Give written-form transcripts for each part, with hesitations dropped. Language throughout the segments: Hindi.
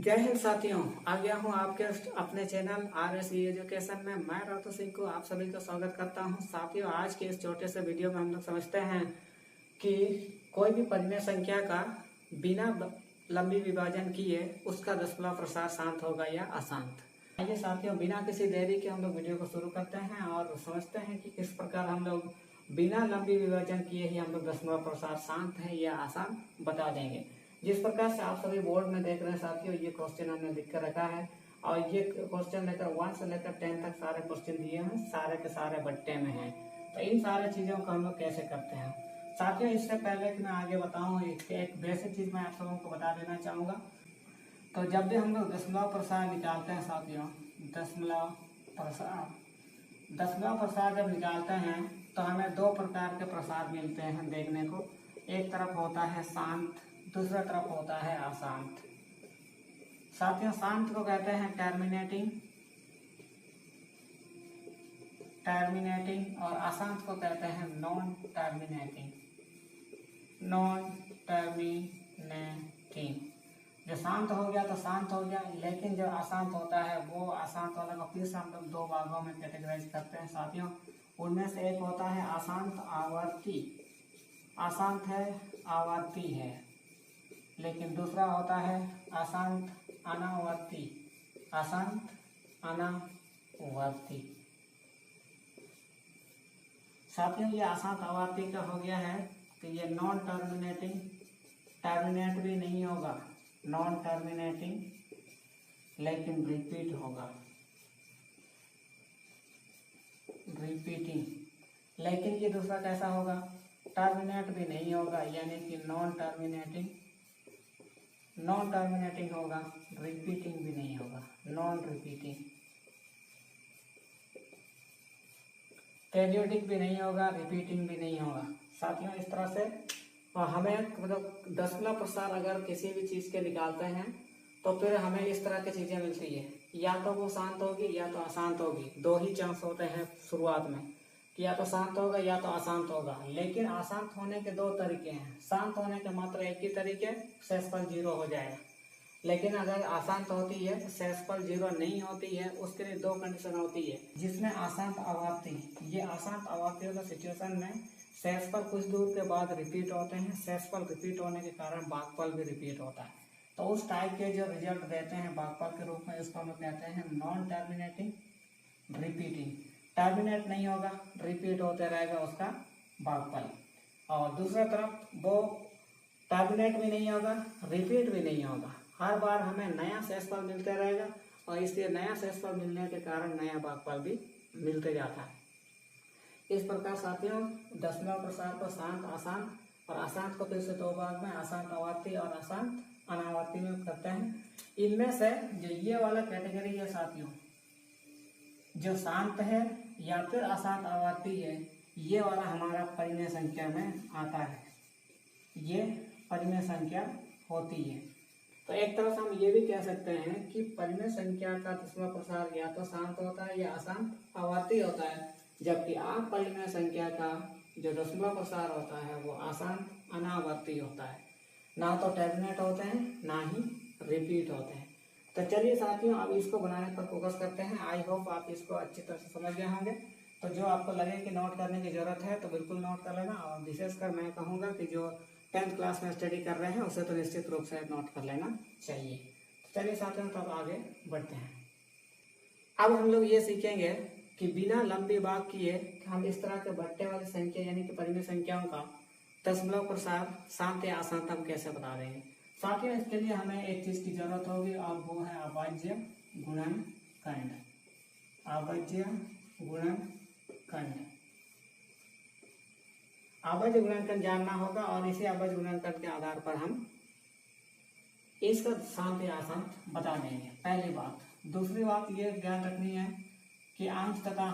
जय हिंद साथियों, आ गया हूँ आपके अपने चैनल RS एजुकेशन में। मैं रातू सिंह को आप सभी का स्वागत करता हूँ। साथियों, आज के इस छोटे से वीडियो में हम लोग समझते हैं कि कोई भी परिमेय संख्या का बिना लंबी विभाजन किए उसका दशमलव प्रसार शांत होगा या अशांत। आइए साथियों, बिना किसी देरी के हम लोग वीडियो को शुरू करते हैं और समझते हैं कि किस प्रकार हम लोग बिना लंबी विभाजन किए ही हम लोग दशमलव प्रसार शांत है या अशांत बता देंगे। जिस प्रकार से आप सभी बोर्ड में देख रहे हैं साथियों, ये क्वेश्चन हमने लिख कर रखा है और ये क्वेश्चन लेकर 1 से लेकर 10 तक सारे क्वेश्चन दिए हैं, सारे के सारे बट्टे में हैं। तो इन सारे चीजों को हम लोग कैसे करते हैं साथियों, इससे पहले कि मैं आगे बताऊं एक बेसिक चीज मैं आप सबों को बता देना चाहूंगा। तो जब भी हम लोग दशमलव प्रसार निकालते हैं साथियों, दशमलव प्रसार जब निकालते हैं तो हमें दो प्रकार के प्रसार मिलते हैं देखने को। एक तरफ होता है शांत, दूसरा तरफ होता है अशांत। साथियों, शांत को कहते हैं टर्मिनेटिंग और अशांत को कहते हैं नॉन टर्मिनेटिंग। जो शांत हो गया तो शांत हो गया, लेकिन जो अशांत होता है वो अशांत वाला को फिर से हम लोग दो भागों में कैटेगराइज करते हैं साथियों। उनमें से एक होता है अशांत आवर्ती, अशांत है आवर्ती है, लेकिन दूसरा होता है अशांत अनावर्ती, अशांत अनावर्ती। साथियों, ये अशांत आवर्ती का हो गया है कि ये नॉन टर्मिनेटिंग, टर्मिनेट भी नहीं होगा, नॉन टर्मिनेटिंग, लेकिन रिपीट होगा, रिपीटिंग। लेकिन ये दूसरा कैसा होगा, टर्मिनेट भी नहीं होगा, यानी कि नॉन टर्मिनेटिंग होगा, रिपीटिंग भी नहीं होगा, नॉन रिपीटिंग। पीरियोडिक भी नहीं होगा, रिपीटिंग भी नहीं होगा। साथियों, इस तरह से हमें मतलब दशमलव प्रसार अगर किसी भी चीज के निकालते हैं तो फिर हमें इस तरह की चीजें मिलती है, या तो वो शांत होगी या तो अशांत होगी। दो ही चांस होते हैं शुरुआत में कि या तो शांत होगा या तो अशांत होगा। लेकिन अशांत होने के दो तरीके हैं, शांत होने के मात्र एक ही तरीके, शेषफल 0 हो जाएगा। लेकिन अगर अशांत होती है, शेषफल 0 नहीं होती है, उसके लिए दो कंडीशन होती है, जिसमें अशांत आवर्ती, ये अशांत आवर्तियों के सिचुएशन में शेषफल कुछ दूर के बाद रिपीट होते हैं। शेषफल रिपीट होने के कारण भागफल भी रिपीट होता है। तो उस टाइप के जो रिजल्ट देते हैं भागफल के रूप में, इसको हम कहते हैं नॉन टर्मिनेटिंग रिपीटिंग। टर्मिनेट नहीं होगा, रिपीट होते रहेगा उसका भागफल। और दूसरा तरफ वो टर्मिनेट भी नहीं होगा, रिपीट भी नहीं होगा, हर बार हमें नया शेषफल मिलते रहेगा और इसलिए नया शेषफल मिलने के कारण नया भागफल भी मिलते जाता है। इस प्रकार साथियों, दशमलव प्रसार को शांत, अशांत और अशांत को फिर से दो भाग में, अशांत आवर्ती और अशांत अनावर्ती में करते हैं। इनमें से जो ये वाला कैटेगरी है साथियों, जो शांत है या फिर अशांत आवर्ती है, ये वाला हमारा परिमेय संख्या में आता है, ये परिमेय संख्या होती है। तो एक तरह से हम ये भी कह सकते हैं कि परिमेय संख्या का दशमलव प्रसार या तो शांत होता है या अशांत आवर्ती होता है, जबकि अपरिमेय संख्या का जो दशमलव प्रसार होता है वो अशांत अनावर्ती होता है। ना तो टर्मिनेट होते हैं, ना ही रिपीट होते हैं। तो चलिए साथियों, अब इसको बनाने पर फोकस करते हैं। आई होप आप इसको अच्छी तरह से समझ गए होंगे। तो जो आपको लगे कि नोट करने की जरूरत है तो बिल्कुल नोट कर लेना, और विशेषकर मैं कहूँगा कि जो 10th क्लास में स्टडी कर रहे हैं उसे तो निश्चित रूप से नोट कर लेना चाहिए। तो चलिए साथियों, तब आगे बढ़ते हैं। अब हम लोग ये सीखेंगे कि बिना लंबी भाग किए हम इस तरह के बट्टे वाली संख्या यानी कि परिमेय संख्याओं का दशमलव प्रसार शांत या अशांत हम कैसे बता रहे हैं। साथियों, इसके लिए हमें एक चीज की जरूरत होगी और वो है अभाज्य गुणनखंड। अभाज्य गुणनखंड, अभाज्य गुणनखंड जानना होगा और इसी अभाज्य गुणनखंड के आधार पर हम इसका शांत या अशांत बता देंगे, पहली बात। दूसरी बात ये ध्यान रखनी है कि अंश तथा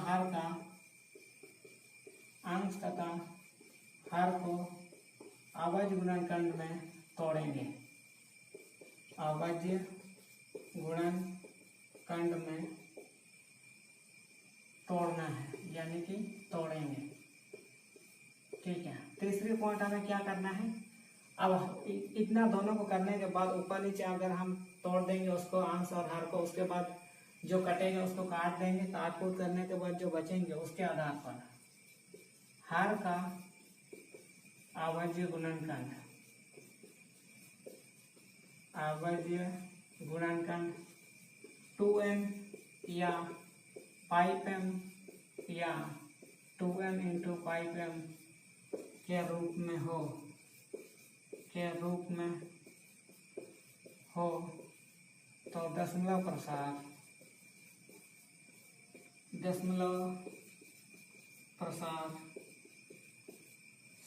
हर को अभाज्य गुणनखंड में तोड़ेंगे, अभाज्य गुणनखंड में तोड़ना है, यानी कि तोड़ेंगे। ठीक है। तीसरी पॉइंट हमें क्या करना है, अब इतना दोनों को करने के बाद ऊपर नीचे अगर हम तोड़ देंगे उसको, अंश और हर को। उसके बाद जो कटेगा उसको काट देंगे। काट कूट करने के बाद जो बचेंगे उसके आधार पर हर का अभाज्य गुणनखंड, अभाज्य गुणनखंड 2m या 5m या 2m इंटू 5m के रूप में हो, के रूप में हो तो दशमलव प्रसार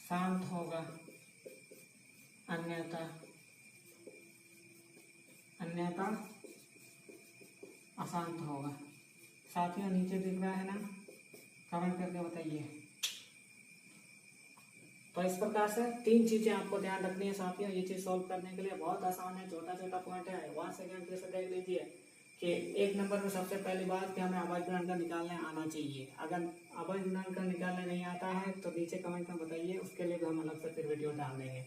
शांत होगा, अन्यथा अशांत होगा। साथियों नीचे दिख रहा है ना, कमेंट करके बताइए। तो इस प्रकार से 3 चीजें आपको ध्यान रखनी है साथियों। ये चीज सॉल्व करने के लिए बहुत आसान है, छोटा छोटा पॉइंट है। 1 सेकेंड फिर से देख लीजिए कि 1 नंबर में सबसे पहली बात कि हमें अभाज्य गुणनखंड निकालने आना चाहिए। अगर अभाज्य गुणनखंड निकालने नहीं आता है तो नीचे कमेंट में बताइए, उसके लिए भी हम अलग से फिर वीडियो डाल देंगे।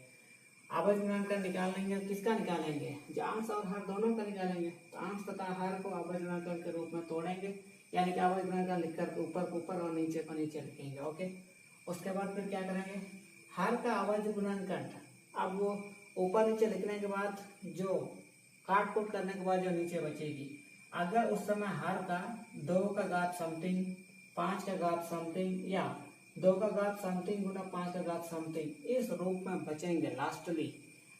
अभाज्य गुणनखंड निकालेंगे, किसका निकालेंगे? जो अंश और हर दोनों का निकालेंगे। तो अंश तथा हर को अभाज्य गुणनखंड के रूप में तोड़ेंगे, यानी कि अभाज्य गुणनखंड लिखकर ऊपर को ऊपर और नीचे को नीचे लिखेंगे। ओके, उसके बाद फिर क्या करेंगे? हर का अभाज्य गुणनखंड, अब वो ऊपर नीचे लिखने के बाद जो काट कूट करने के बाद जो नीचे बचेगी, अगर उस समय हर का 2 का घात समथिंग 5 का घात समथिंग या 2 का घात समथिंग गुना 5 का घात समथिंग इस रूप में बचेंगे, लास्टली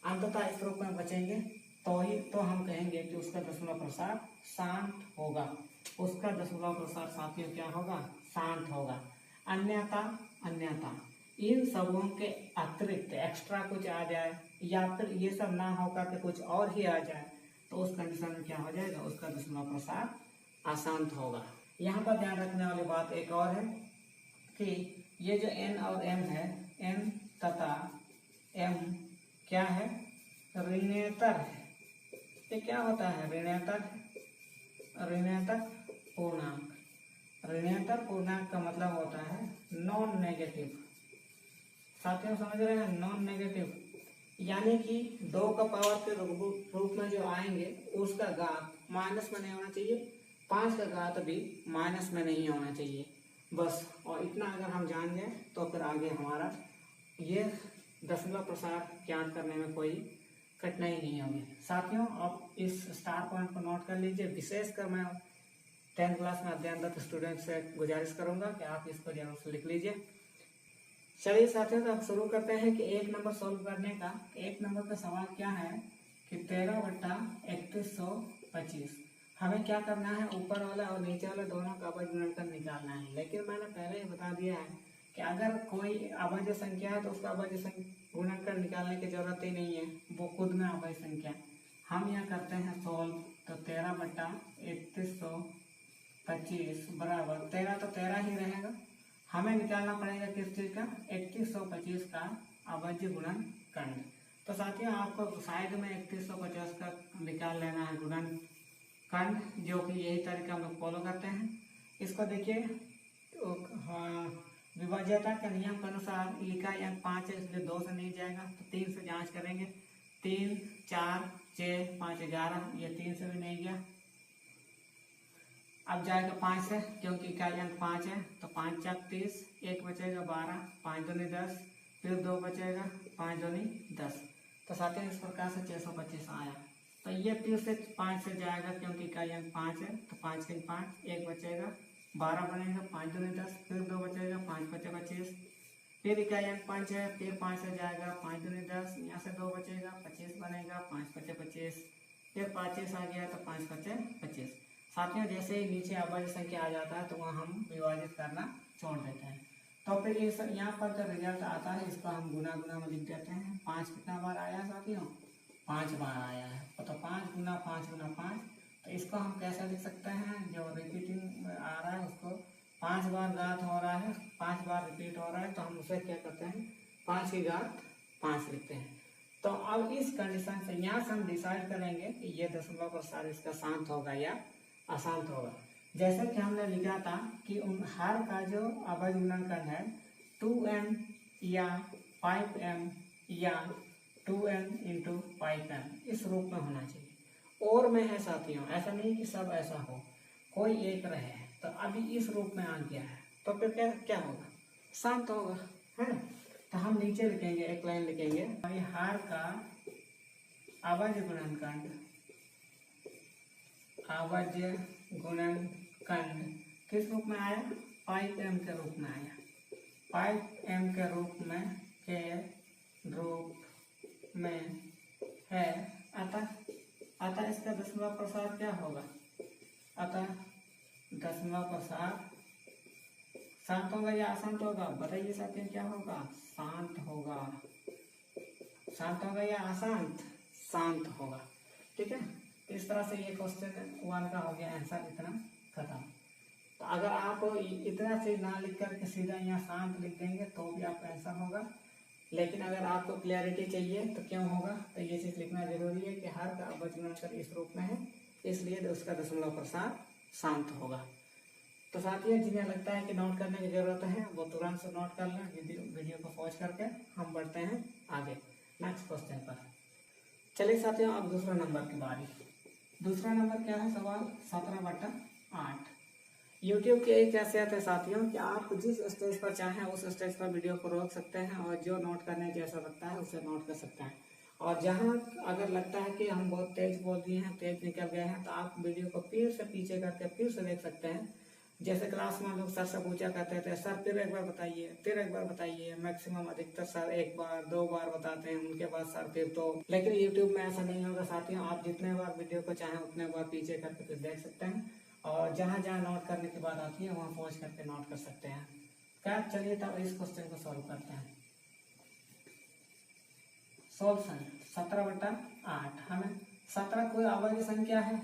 अंततः इस रूप में बचेंगे, तो हम कहेंगे कि उसका दशमलव प्रसार शांत होगा। उसका दशमलव प्रसार साथियों क्या होगा? शांत होगा। अन्यथा इन सबों के अतिरिक्त एक्स्ट्रा कुछ आ जाए या फिर ये सब ना होकर के कुछ और ही आ जाए तो उस कंडीशन में क्या हो जाएगा? उसका दशमलव प्रसार अशांत होगा। यहाँ पर ध्यान रखने वाली बात एक और है कि ये जो n और m है, n तथा m क्या है? ऋणेतर है। ये क्या होता है? ऋणेतर पूर्णांक। ऋणेतर पूर्णांक का मतलब होता है नॉन नेगेटिव। साथियों समझ रहे हैं? नॉन नेगेटिव यानी कि 2 का पावर के रूप में जो आएंगे उसका घात माइनस में नहीं होना चाहिए, 5 का घात भी माइनस में नहीं होना चाहिए, बस। और इतना अगर हम जान गए तो फिर आगे हमारा ये दशमलव प्रसार ज्ञात करने में कोई कठिनाई नहीं होगी। साथियों अब इस स्टार पॉइंट को नोट कर लीजिए। विशेषकर मैं 10th क्लास में अध्ययनरत स्टूडेंट से गुजारिश करूंगा कि आप इसको जरूर से लिख लीजिए। चलिए साथियों, तो अब शुरू करते हैं कि 1 नंबर सॉल्व करने का। 1 नंबर का सवाल क्या है कि 13/3125 हमें क्या करना है? ऊपर वाला और नीचे वाला दोनों का अभाज्य गुणनखंड निकालना है। लेकिन मैंने पहले ही बता दिया है कि अगर कोई अभाज्य संख्या है तो उसका अभाज्य गुणनखंड निकालने की जरूरत ही नहीं है, वो खुद में अभाज्य संख्या। हम यहाँ करते हैं सॉल्व, तो 13/3125 बराबर 13 तो 13 ही रहेगा। हमें निकालना पड़ेगा किस चीज का? 3125 का अभाज्य गुणनखंड। तो साथियों आपको साइड में 3150 का निकाल लेना है गुणनखंड, जो कि यही तरीका हम लोग फॉलो करते हैं। इसको देखिए, विभाज्यता के नियम के अनुसार इकाई अंक 5 है, इसलिए 2 से नहीं जाएगा, तो 3 से जांच करेंगे। 3, 4, 6, 5, 11, ये 3 से भी नहीं गया। अब जाएगा 5 से, क्योंकि इकाई अंक 5 है, तो 5 × 30, 1 बचेगा 12, 5 दूनी 10, फिर 2 बचेगा, 5 दूनी 10। तो साथियों इस प्रकार से 625 आया। तो ये फिर से 5 से जाएगा, क्योंकि इकाई अंक 5 है, तो 5 × 5, 1 बचेगा, 12 बनेगा, 5 दूनी 10, फिर 2 बचेगा, 5 × 5 = 25। फिर इकाई अंक 5 है, फिर 5 से जाएगा, 5 दूनी 10, यहाँ से 2 बचेगा, 25 बनेगा, 5 × 5 = 25, फिर 25 आ गया तो 5 × 5 = 25। साथियों जैसे ही नीचे अभाज्य संख्या आ जाता है तो वहाँ हम विभाजित करना छोड़ देते हैं। तो फिर ये यहाँ पर जो रिजल्ट आता है इसको हम गुना में लिख देते हैं। 5 कितना बार आया साथियों? 5 बार आया है। तो 5 × 5 × 5, तो इसको हम कैसे लिख सकते हैं? जो रिपीटिंग आ रहा है उसको 5 बार घात हो रहा है, 5 बार रिपीट हो रहा है, तो हम उसे क्या करते हैं? 5 की घात 5 लिखते हैं। तो अब इस कंडीशन से यहाँ से हम डिसाइड करेंगे कि ये दशमलव प्रसार इसका शांत होगा या अशांत होगा। जैसे कि हमने लिखा था कि हर का जो अभाज्य गुणनखंड है 2m या 5m या 2m × 5m इस रूप में होना चाहिए। और में है साथियों, ऐसा नहीं कि सब ऐसा हो, कोई एक रहे, तो अभी इस रूप में आ गया है, तो फिर क्या क्या होगा, शांत होगा, है ना। तो हम नीचे लिखेंगे, एक लाइन लिखेंगे, हर का आवर्ज गुणनखंड, आवर्ज गुणनखंड किस रूप में आया, पाइप एम के रूप में आया, पाइप एम के रूप में है। अतः इसका दशमलव प्रसार क्या होगा, अतः दशमलव प्रसार शांत होगा या अशांत होगा, बताइए साथियों क्या होगा, शांत होगा, शांत होगा या अशांत, शांत होगा। ठीक है, इस तरह से ये क्वेश्चन 1 का हो गया आंसर, इतना खत्म। तो अगर आप इतना चीज ना लिख करके सीधा यहाँ शांत लिख देंगे तो भी आपका आंसर होगा, लेकिन अगर आपको क्लैरिटी चाहिए तो क्यों होगा, तो ये चीज लिखना जरूरी है कि हर का अवयव गुणनखंड इस रूप में है, इसलिए उसका दशमलव प्रसार शांत होगा। तो साथियों जिन्हें लगता है कि नोट करने की जरूरत है वो तुरंत से नोट कर लें, वीडियो को पॉज करके हम बढ़ते हैं आगे नेक्स्ट क्वेश्चन पर। चलिए साथियों, अब दूसरा नंबर की बारी। दूसरा नंबर क्या है, सवाल 17/8। यूट्यूब की एक खासियत है साथियों कि आप जिस स्टेज पर चाहें उस स्टेज पर वीडियो को रोक सकते हैं और जो नोट करने जैसा लगता है उसे नोट कर सकते हैं, और जहां अगर लगता है कि हम बहुत तेज बोल दिए हैं, तेज निकल गए हैं, तो आप वीडियो को फिर से पीछे करके फिर से देख सकते हैं। जैसे क्लास में लोग सर से पूछा करते थे, सर फिर एक बार बताइए, फिर एक बार बताइए, मैक्सिमम अधिकतर सर 1 बार 2 बार बताते हैं, उनके बाद सर फिर तो, लेकिन यूट्यूब में ऐसा नहीं होगा साथियों, आप जितने बार वीडियो को चाहें उतने बार पीछे करके फिर देख सकते हैं, और जहाँ जहाँ नोट करने की बात आती है वहाँ पहुँच करके नोट कर सकते हैं। क्या, चलिए तब इस क्वेश्चन को सॉल्व करते हैं। सॉल्यूशन 17/8, हमें 17 कोई अभाज्य संख्या है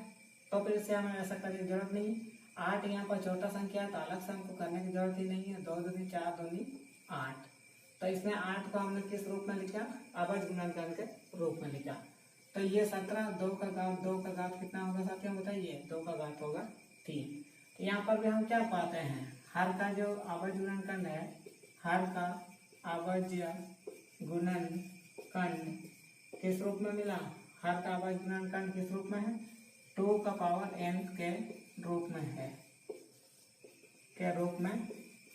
तो फिर इसे हमें ऐसा करने की जरूरत नहीं। 8 यहाँ पर छोटा संख्या है तो अलग से हमको करने की जरूरत ही नहीं है, 2 दूनी 4 दूनी 8, तो इसमें 8 को हमने किस रूप में लिखा, अभाज्य गुणनखंड के रूप में लिखा। तो ये 17 2 का घात कितना होगा साथियों बताइए, 2 का घात होगा 3। तो यहाँ पर भी हम क्या पाते हैं, हर का जो अभाज्य गुणनखंड है, हर का अभाज्य गुणनखंड किस रूप में मिला, हर का अभाज्य गुणनखंड किस रूप में है, 2 का पावर n के रूप में है, के रूप में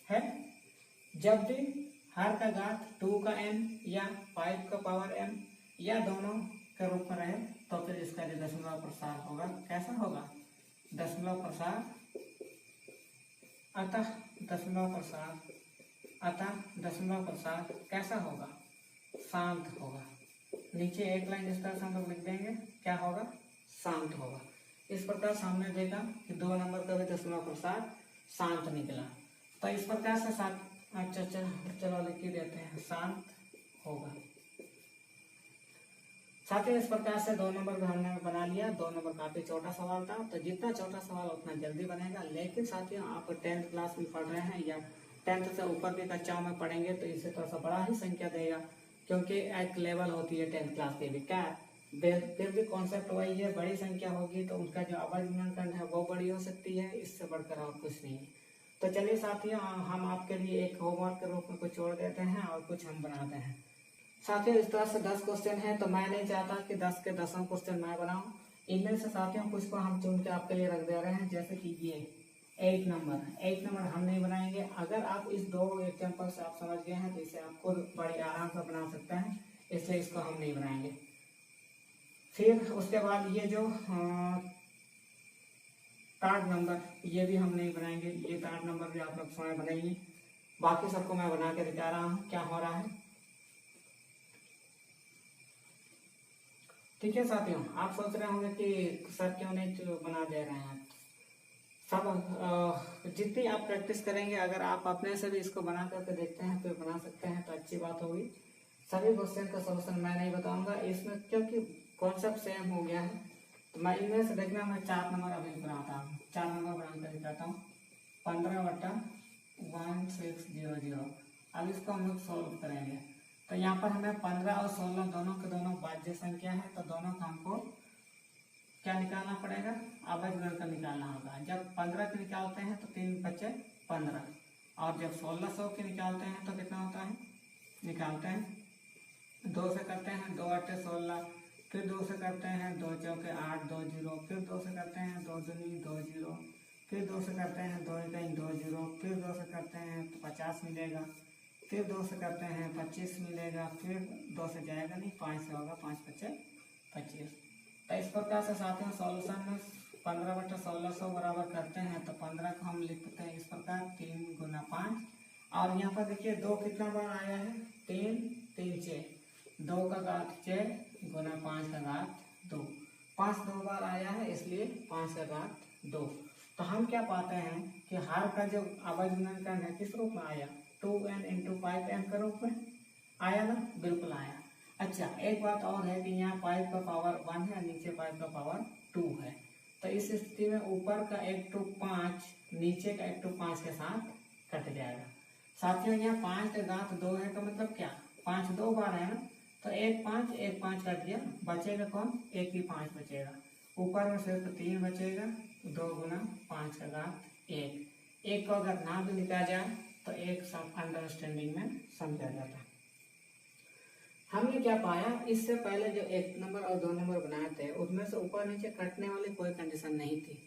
है। जब भी हर का घात 2 का n या 5 का पावर m या दोनों के रूप में रहे तो फिर इसका जो दशमलव प्रसार होगा कैसा होगा, दशमलव प्रसार, अतः दशमलव प्रसार कैसा होगा, शांत होगा। नीचे एक लाइन इस तरह से हम लोग लिख देंगे, क्या होगा, शांत होगा। इस प्रकार से हमने देखा कि 2 नंबर का भी दशमलव प्रसार शांत निकला। तो इस प्रकार से चलो लिख ही देते हैं, शांत होगा। साथियों इस प्रकार से 2 नंबर भी हमने बना लिया। 2 नंबर काफी छोटा सवाल था, तो जितना छोटा सवाल उतना जल्दी बनेगा। लेकिन साथियों आप 10th क्लास में पढ़ रहे हैं या 10th से ऊपर की कक्षाओं में पढ़ेंगे तो इससे थोड़ा सा बड़ा ही संख्या देगा, क्योंकि एक लेवल होती है 10th क्लास के भी, क्या फिर भी कॉन्सेप्ट वही है, बड़ी संख्या होगी तो उनका जो अभाज्य गुणनखंड है वो बड़ी हो सकती है, इससे बढ़कर और कुछ नहीं है। तो चलिए साथियों हम आपके लिए एक होमवर्क के रूप में कुछ छोड़ देते हैं और कुछ हम बनाते हैं। साथियों इस तरह से 10 क्वेश्चन है, तो मैं नहीं चाहता कि 10 के 10 क्वेश्चन मैं बनाऊं। इनमें से साथियों कुछ को हम चुन के आपके लिए रख दे रहे हैं, जैसे कि ये 8 नंबर हम नहीं बनाएंगे। अगर आप इस 2 एग्जाम्पल से आप समझ गए हैं तो इसे आप खुद बड़ी आराम से बना सकते हैं, इसलिए इसको हम नहीं बनाएंगे। फिर उसके बाद ये जो 3rd नंबर, ये भी हम नहीं बनाएंगे। ये 3rd नंबर भी आप लोग समय बनाइए, बाकी सबको मैं बना के दिखा रहा हूँ क्या हो रहा है। ठीक है साथियों, आप सोच रहे होंगे कि सर क्यों नहीं बना दे रहे हैं। सब जितनी आप प्रैक्टिस करेंगे, अगर आप अपने से भी इसको बना करके देखते हैं फिर बना सकते हैं तो अच्छी बात होगी। सभी क्वेश्चन का सोल्यूशन मैं नहीं बताऊंगा इसमें, क्योंकि कॉन्सेप्ट सेम हो गया है। तो मैं इनमें से देखना, मैं 4 नंबर अभी बनाता हूँ, 4 नंबर बनाकर दिखाता हूँ। 15/1600। अब इसको हम लोग सोल्व करेंगे। तो यहाँ पर हमें 15 और 16 दोनों के दोनों भाज्य संख्या है, तो दोनों का हमको क्या निकालना पड़ेगा, अभाज्य गुणनखंड निकालना होगा। जब 15 के निकालते हैं तो 3 बचे 15, और जब 1600 के निकालते हैं तो कितना होता है, निकालते हैं 2 से करते हैं, 2 8 16, फिर 2 से करते हैं 2 चौके 8, 2 0, फिर 2 से करते हैं 2 दूनी 2 0, फिर 2 से करते हैं 2 इकाई 2 0, फिर 2 से करते हैं तो 50 मिलेगा, फिर 2 से करते हैं 25 मिलेगा, फिर 2 से जाएगा नहीं, 5 से होगा, 5 5 25। तो इस प्रकार से साथियों सॉल्यूशन में 15/1600 बराबर करते हैं तो 15 को हम लिखते हैं इस प्रकार 3 × 5। और यहाँ पर देखिए 2 कितना बार आया है, 3 3 6, 2 का घात 6 गुना 5 का घात 2, 5 2 बार आया है इसलिए 5 का घात 2। तो हम क्या पाते हैं कि हर का जो अवयव गुणनखंड है किस रूप में आया, 2n × 5n के रूप में आया ना, बिल्कुल आया। अच्छा एक बात और है कि यहाँ 5 का पावर 1 है, नीचे 5 का पावर 2 है, तो इस स्थिति में ऊपर का 1 to 5 नीचे का 1 to 5 के साथ कट जाएगा। साथियों यहाँ 5 का घात 2 है, तो मतलब क्या 5 2 बार है ना, तो 1 5 कट गया, बचेगा कौन, 1 ही 5 बचेगा, ऊपर में सिर्फ 3 बचेगा, 2 × 5 का घात 1। 1 को अगर ना भी लिखा जाए तो एक सब अंडरस्टैंडिंग में समझा जाता है। हमने क्या पाया, इससे पहले जो 1 नंबर और 2 नंबर बनाए थे उसमें से ऊपर नीचे कटने वाली कोई कंडीशन नहीं थी,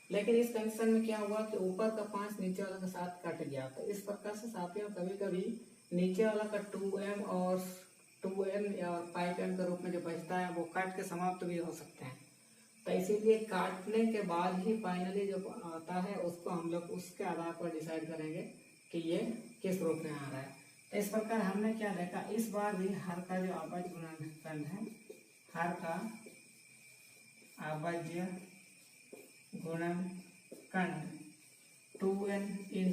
लेकिन इस कंडीशन में क्या हुआ कि ऊपर का 5 नीचे वाला के साथ कट गया। तो इस प्रकार से साथियों कभी कभी नीचे वाला का 2m और 2n या 5n के रूप में जो बचता है वो काट के समाप्त भी हो सकते हैं। तो इसीलिए काटने के बाद ही फाइनली जो आता है उसको हम लोग उसके आधार पर डिसाइड करेंगे कि ये किस रूप में आ रहा है। तो इस प्रकार हमने क्या देखा, इस बार भी हर का जो अवयव गुणनखंड है, हर का अवयव गुणनखंड 2n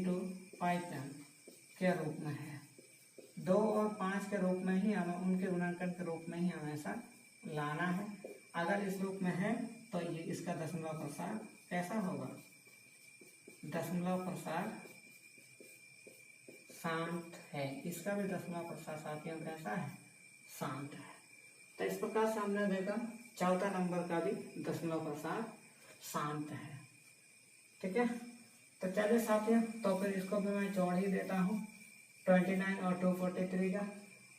× 5n के रूप में है। 2 और 5 के रूप में ही हमें उनके गुणनखंड के रूप में ही हमेशा लाना है। अगर इस रूप में है तो ये इसका दशमलव प्रसार कैसा होगा, दशमलव प्रसार शांत है, इसका भी दशमलव प्रसार साथियों कैसा है, शांत है। तो इस प्रकार से हमने देखा चौथा नंबर का भी दशमलव प्रसार शांत है। ठीक है, तो चलिए साथियों, तो फिर इसको भी मैं जोड़ ही देता हूँ 29 और 243 का।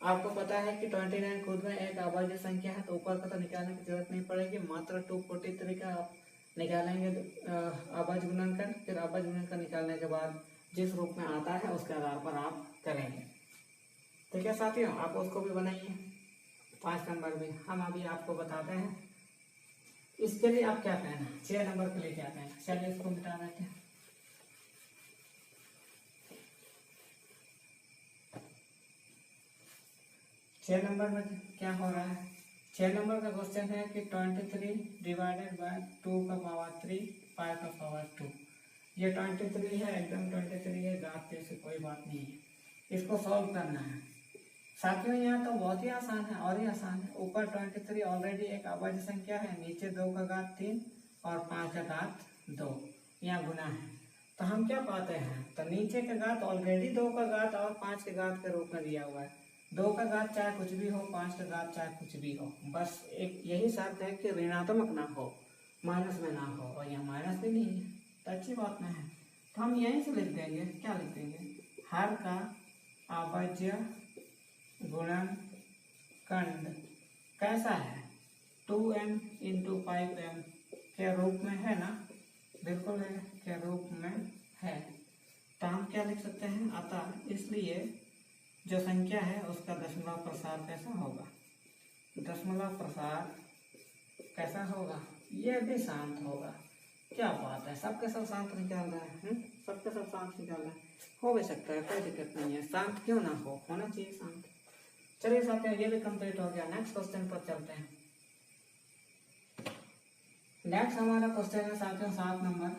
आपको पता है कि 29 खुद में एक अभाज्य संख्या है, तो ऊपर का तो निकालने की जरूरत नहीं पड़ेगी, मात्र 243 का आप निकालेंगे अभाज्य गुणनखंड। फिर अभाज्य गुणनखंड निकालने के बाद जिस रूप में आता है उसके आधार पर आप करेंगे। ठीक है साथियों, आप उसको भी बनाइए 5 नंबर भी। हम अभी आपको बताते हैं इसके लिए आप क्या कहना है, 6 नंबर के लिए क्या कहना। चलिए इसको मिटा देते हैं। छह नंबर में क्या हो रहा है, 6 नंबर का क्वेश्चन है कि 23 डिवाइडेड बाय 2 का पावर 3 5 का पावर 2। ये 23 है, एकदम 23 है, घात के से कोई बात नहीं है, इसको सॉल्व करना है। साथियों यहाँ तो बहुत ही आसान है, और ही आसान है। ऊपर 23 ऑलरेडी एक अभाज्य संख्या है, नीचे 2 का घात 3 और 5 का घात 2, यहाँ गुना है। तो हम क्या पाते हैं, तो नीचे का घात ऑलरेडी 2 का घात और 5 के घात के रूप में दिया हुआ है। 2 का घात चाहे कुछ भी हो, 5 का घात चाहे कुछ भी हो, बस एक यही शर्त है कि ऋणात्मक ना हो, माइनस में ना हो, और यहाँ माइनस भी नहीं है तो अच्छी बात में है। तो हम यहीं से लिख देंगे, क्या लिख देंगे, हर का अभाज्य गुणनखंड कैसा है, 2m × 5m के रूप में है ना, बिल्कुल है, के रूप में है। तो हम क्या लिख सकते हैं, अतः इसलिए जो संख्या है उसका दशमलव प्रसार कैसा होगा, दशमलव प्रसार कैसा होगा, ये भी शांत होगा। क्या बात है, सबके सब शांत निकाल रहा है, सबके सब शांत निकाल रहा है, हो भी सकता है, कोई दिक्कत नहीं है, शांत क्यों ना हो, होना चाहिए शांत। चलिए साथियों, ये भी कंप्लीट हो गया। नेक्स्ट क्वेश्चन पर चलते हैं। नेक्स्ट हमारा क्वेश्चन है साथियों 7 नंबर।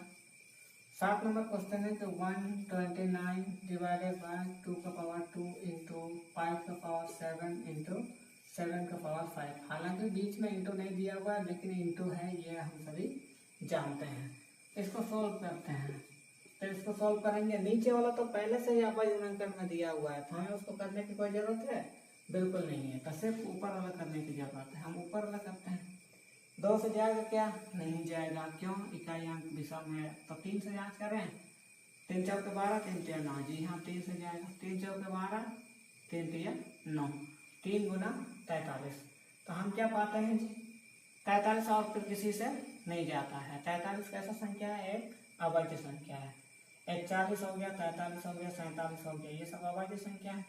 7 नंबर क्वेश्चन है कि 129 डिवाइडेड बाय 2 का पावर 2 × 5 का पावर 7 × 7 का पावर 5। हालांकि बीच में इंटू नहीं दिया हुआ है, लेकिन इंटू है, ये हम सभी जानते हैं। इसको सोल्व करते हैं, तो इसको सोल्व करेंगे। नीचे वाला तो पहले से ही अभाज्य गुणनखंड में दिया हुआ है, तो हमें उसको करने की कोई जरूरत है, बिल्कुल नहीं है। तो सिर्फ ऊपर वाला करने की जरूरत है, हम ऊपर वाला करते हैं। 2 से जाएगा क्या, नहीं जाएगा, क्यों, इकाई अंक विषम है। तो 3 से जांच करें, 3 चौके 12, 3 तिया 9, जी हाँ 3 से जाएगा, 3 चौके 12, 3 तिया 9, 3 × 43। तो हम क्या पाते हैं जी, 43 और फिर किसी से नहीं जाता है। 43 कैसा संख्या है? एक अभाज्य संख्या है। 41 हो गया, 43 हो गया, 47 हो गया, ये सब अभाज्य संख्या है,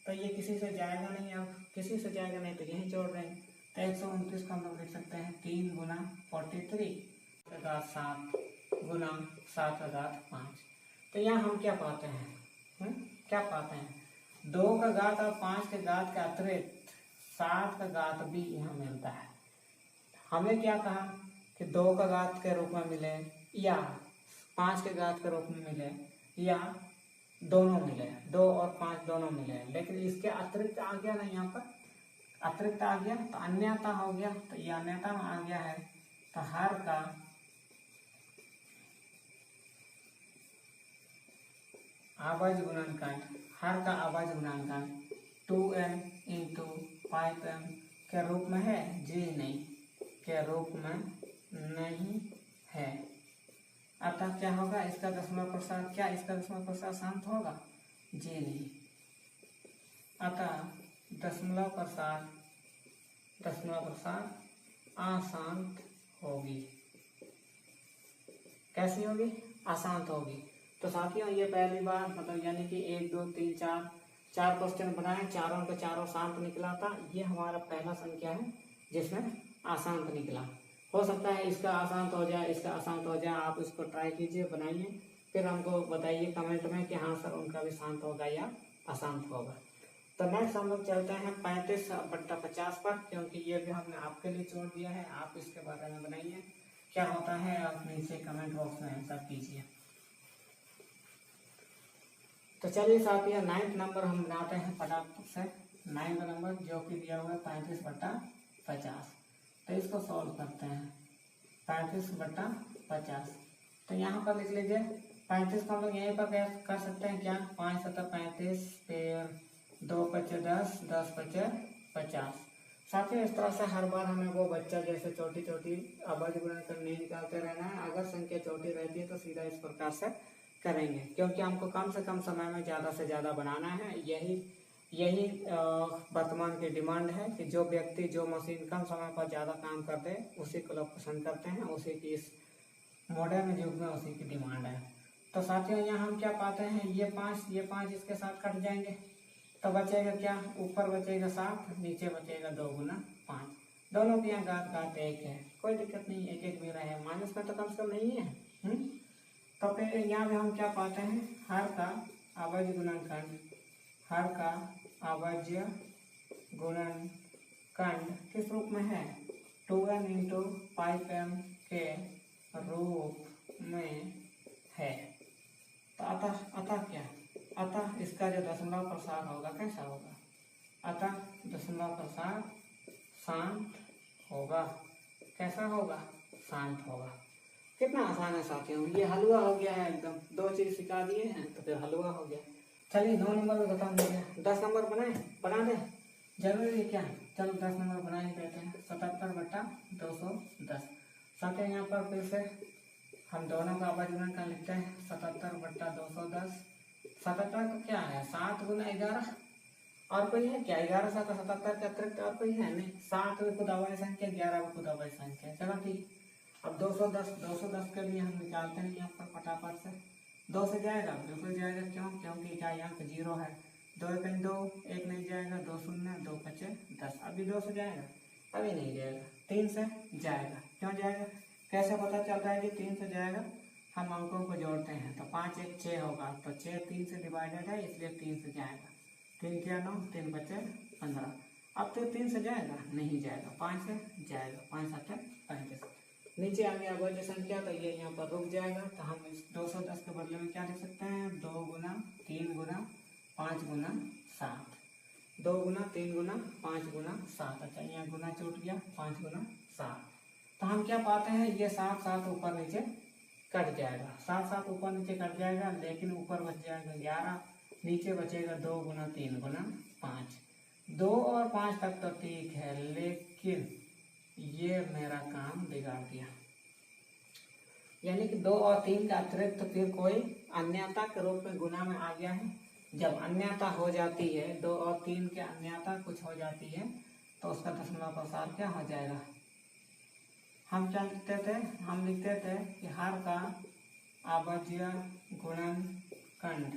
तो ये किसी से जाएगा नहीं। अब किसी से जाएगा नहीं तो यही जोड़ रहे हैं। तो 129 को हम लोग लिख सकते हैं 3 गुना 43 का 7 गुना 7 का घात 5। तो यहाँ हम क्या पाते हैं? क्या पाते हैं? 2 का घात और 5 के घात के अतिरिक्त 7 का घात भी यहाँ मिलता है। हमें क्या कहा कि 2 का घात के रूप में मिले या 5 के घात के रूप में मिले या दोनों मिले, 2 और 5 दोनों मिले, लेकिन इसके अतिरिक्त आ गया ना, यहाँ पर अतिरिक्त आ गया तो अन्यथा हो गया। तो ये अन्यथा में आ गया है, तो हर का अभाज्य गुणनखंड, हर का अभाज्य गुणनखंड 2m इंटू 5m के रूप में है, जी नहीं, के रूप में नहीं है। अतः क्या होगा? इसका दशमलव प्रसार, क्या इसका दशमलव प्रसार शांत होगा? जी नहीं। अतः दशमलव प्रसार अशांत होगी। कैसी होगी? अशांत होगी। तो साथियों ये पहली बार मतलब यानी कि 1 2 3 4 क्वेश्चन बनाए, चारों के चारों शांत निकला था। ये हमारा पहला संख्या है जिसमें अशांत निकला। हो सकता है इसका अशांत हो जाए, इसका अशांत हो जाए। आप इसको ट्राई कीजिए, बनाइए, फिर हमको बताइए कमेंट में कि हाँ सर उनका भी शांत होगा या अशांत होगा। तो नेक्स्ट हम लोग चलते हैं 35/50 पर, क्योंकि ये भी हमने आपके लिए छोड़ दिया है। आप इसके बारे में बनाइए, क्या होता है आप नीचे कमेंट बॉक्स में आंसर कीजिए। तो चलिए साथियों 9th नंबर हम बनाते हैं फटाफट से। 9th नंबर जो कि दिया हुआ है 35/50। तो इसको सॉल्व करते हैं। 35/50, तो यहाँ पर लिख लीजिए 35 को हम लोग यहीं पर कर सकते हैं क्या? 5 × 35, फिर 2 × 10, 10 × 50। साथियों इस तरह से हर बार हमें वो बच्चा जैसे छोटी छोटी अभाज्य गुणनखंड नहीं निकालते रहना है। अगर संख्या छोटी रहती है तो सीधा इस प्रकार से करेंगे, क्योंकि हमको कम से कम समय में ज़्यादा से ज़्यादा बनाना है। यही वर्तमान की डिमांड है कि जो व्यक्ति जो मशीन कम समय पर ज़्यादा काम कर दे उसी को लोग पसंद करते हैं, उसी की इस मॉडर्न युग में उसी की डिमांड है। तो साथियों यहाँ हम क्या पाते हैं? ये 5 इसके साथ कट जाएंगे, तो बचेगा क्या? ऊपर बचेगा 7, नीचे बचेगा 2 × 5। दोनों के यहाँ घात 1 है, कोई दिक्कत नहीं, 1 1 भी रहे, माइनस में तो कम से कम नहीं है। तो फिर यहाँ पे हम क्या पाते हैं? हर का अभाज्य गुणनखंड, हर का अभाज्य गुणनखंड किस रूप में है? 2n इंटू 5m के रूप में है। तो अतः क्या? अतः इसका जो दशमलव प्रसार होगा कैसा होगा? अतः दशमलव प्रसार शांत होगा। कैसा होगा? शांत होगा। कितना आसान है साथियों, ये हलवा हो गया है एकदम। 2 चीज सिखा दिए हैं तो फिर हलवा हो गया। चलिए 9 नंबर में खत्म हो गया। 10 नंबर बना दें, जरूरी है क्या? चलो 10 नंबर बना ही देते हैं। 77/210। साथियों यहाँ पर फिर से हम दोनों का अभाज्य गुणनखंड लिखते हैं। 77/210। 77 को क्या है? 7 × 11। और कोई है क्या? 11 7 77 के अतिरिक्त और कोई है नहीं। 7 भी खुद अभाज्य संख्या, 11 भी खुद अभाज्य संख्या। चलो ठीक। अब 210 के लिए हम निकालते हैं यहाँ पर फटाफट से। 2 से जाएगा? बिल्कुल जाएगा। क्यों? क्योंकि क्या यहाँ पे 0 है। 2 × 2 1 नहीं जाएगा, 2 शून्य, 2 × 5 10। अभी 2 से जाएगा? अभी नहीं जाएगा। 3 से जाएगा। क्यों जाएगा? कैसे पता चलता है कि 3 से जाएगा? हम अंकों को जोड़ते हैं तो 5 1 6 होगा, तो 6 3 से डिवाइडेड है, इसलिए 3 से जाएगा। 3 क्या 9, 3 × 5 15। अब तो 3 से जाएगा? नहीं जाएगा। 5 से जाएगा, 5 7 35। नीचे आ गया अभाज्य संख्या, तो ये यहाँ पर रुक जाएगा। तो हम इस 210 के बदले में क्या लिख सकते हैं? 2 × 3 × 5 × 7। 2 × 3 × 5 × 7। अच्छा यहाँ गुना छूट गया, 5 × 7। तो हम क्या पाते हैं? ये 7 7 ऊपर नीचे कट जाएगा। 7 7 ऊपर नीचे कट जाएगा, लेकिन ऊपर बच जाएगा 11, नीचे बचेगा 2 × 3 × 5। 2 और 5 तक तो ठीक है, लेकिन ये मेरा काम बिगाड़ दिया। यानी कि 2 और 3 का अतिरिक्त फिर कोई अन्यता के रूप में गुना में आ गया है। जब अन्यता हो जाती है, 2 और 3 के अन्यता कुछ हो जाती है, तो उसका दशमलव प्रसार क्या हो जाएगा? हम क्या लिखते थे, हम लिखते थे कि हर का अभाज्य गुणनखंड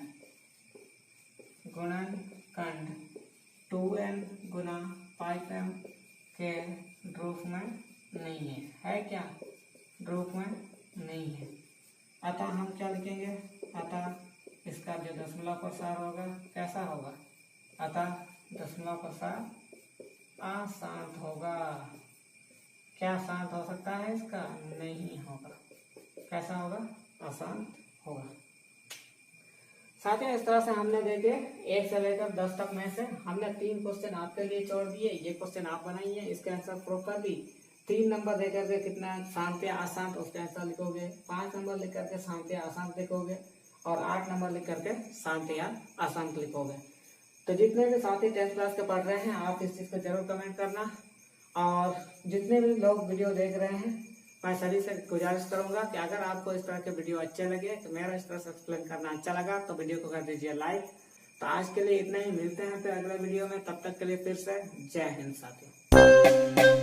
2n गुना 5m के रूप में नहीं है क्या, रूप में नहीं है। अतः हम क्या लिखेंगे, अतः इसका जो दशमलव प्रसार होगा कैसा होगा, अतः दशमलव प्रसार अशांत होगा। क्या शांत हो सकता है इसका, नहीं होगा। कैसा होगा, अशांत होगा। साथियों इस तरह से हमने देखे 1 से लेकर 10 तक में से हमने 3 क्वेश्चन आपके लिए छोड़ दिए। ये क्वेश्चन आप बनाइए, इसके आंसर प्रूफ कर दी। 3 नंबर देकर के कितना शांत या अशांत उसका आंसर लिखोगे, 5 नंबर लिख करके शांत या अशांत लिखोगे और 8 नंबर लिख करके शांत या अशांत लिखोगे। तो जितने भी साथी 10th क्लास के पढ़ रहे हैं आप इस चीज़ को जरूर कमेंट करना, और जितने भी लोग वीडियो देख रहे हैं मैं सभी से गुजारिश करूंगा कि अगर आपको इस तरह के वीडियो अच्छे लगे, तो मेरा इस तरह से एक्सप्लेन करना अच्छा लगा तो वीडियो को कर दीजिए लाइक। तो आज के लिए इतना ही, मिलते हैं फिर अगले वीडियो में, तब तक के लिए फिर से जय हिंद साथियों।